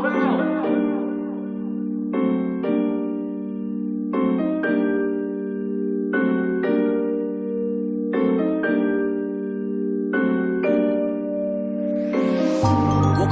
Woke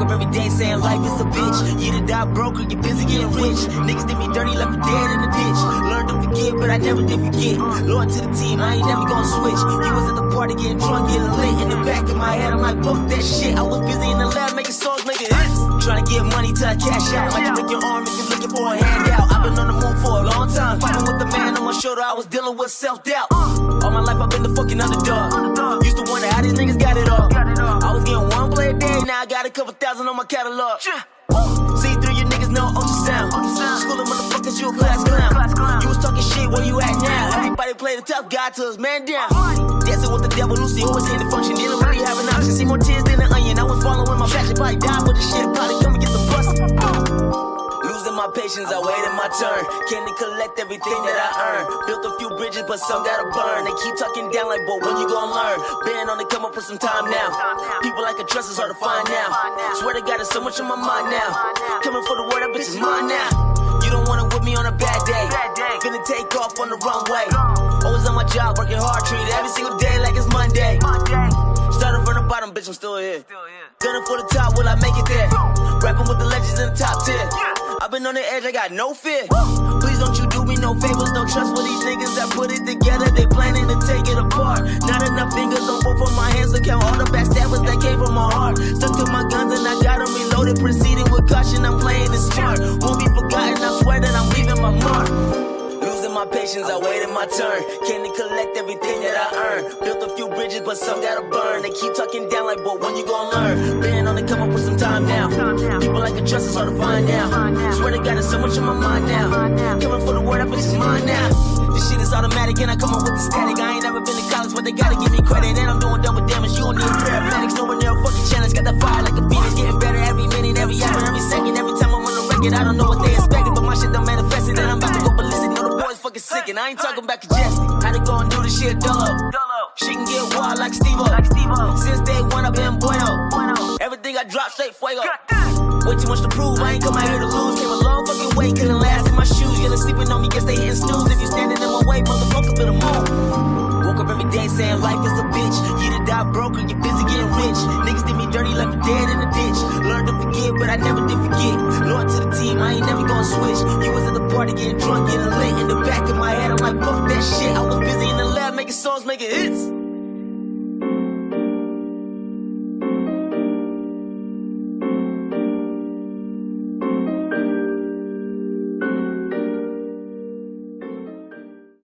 up every day saying life is a bitch. You either die broke or you busy getting rich. Niggas did me dirty, left me dead in the ditch. Learned to forget, but I never did forget. Loyal to the team, I ain't never gonna switch. You was at the party getting drunk, getting lit. In the back of my head, I'm like, fuck that shit. I was busy in the lab making songs, making hits. Trying to get money till I cash out. Like you lick your arm if you're looking for a handout. I've been on the move for a long time. Fighting with the man on my shoulder, I was dealing with self-doubt. All my life I've been the fucking underdog. Used to wonder how these niggas got it all. I was getting one play a day, now I got a couple thousand on my catalog. See through you niggas know ultrasound. School of motherfuckers, you a class clown. You was talking shit, where you at now? Everybody play the tough guy till it's man down. Dancing with the devil, Lucy always in the function. Didn't really have an option, see more tears than an onion. I was following my passion, probably die for the shit. Probably come and get the bus. Losing my patience, I waited my turn. Can't collect everything that I earned. Built a few bridges, but some gotta burn. They keep talking down like, but when you gon' learn? Been on the come up for some time now. People like a trust is hard to find now. Swear to God, there's so much on my mind now. Coming for the word, that bitch is mine now. You don't wanna with me on a bad day. Finna take off on the runway. Always on my job, working hard, treated every single day like it's Monday. Started from the bottom, bitch, I'm still here. Gunning for the top, will I make it there? Rapping with the legends in the top 10. I've been on the edge, I got no fear. Please don't you do me no favors, no trust for these niggas that put it together. They planning to take it apart. Not enough fingers on both of my hands to count all the backstabbers that came from my heart. Stuck to my guns and I got them reloaded. Proceeding with caution, I'm playing it smart. Won't be forgotten, I swear that I'm leaving my mark. Losing my patience, I waited my turn. Can't collect everything that I earned. Built a few bridges, but some gotta burn. They keep talking down like, but when you gon' learn? Been on the come up for some time now. People like a trust is hard to find now. Swear to God, there's so much on my mind now. Coming for the word, that bitch is mine now. This shit is automatic and I come up with the static. I ain't never been to college, but they gotta give me credit. And I'm doing double damage, you don't need paramedics. No one there fucking challenge. Got that fire like a phoenix, getting better every minute, every hour, every second. Every time I'm on the record, I don't know what they expected, but my shit done manifested. And I'm about to go ballistic. No, the boys fucking sick, and I ain't talking about congested. Had to go and do this shit dolo. She can get wild like Steve-O. Since day one, I've been bueno. Everything I drop straight fuego. Way too much to prove, I ain't come out here to lose. Came a long fucking way, couldn't last in my shoes. You're sleeping on me, guess they hitting snooze. If you standing in my way, motherfucker, better move. Woke up every day saying life is a bitch. You either die broke or you busy getting rich. Niggas did me dirty, left me dead in the ditch. Learned to forget, but I never did forget. Loyal to the team, I ain't never gonna switch. You was at the party getting drunk, getting lit. In the back of my head, I'm like, fuck that shit. I was busy in the lab making songs, making hits.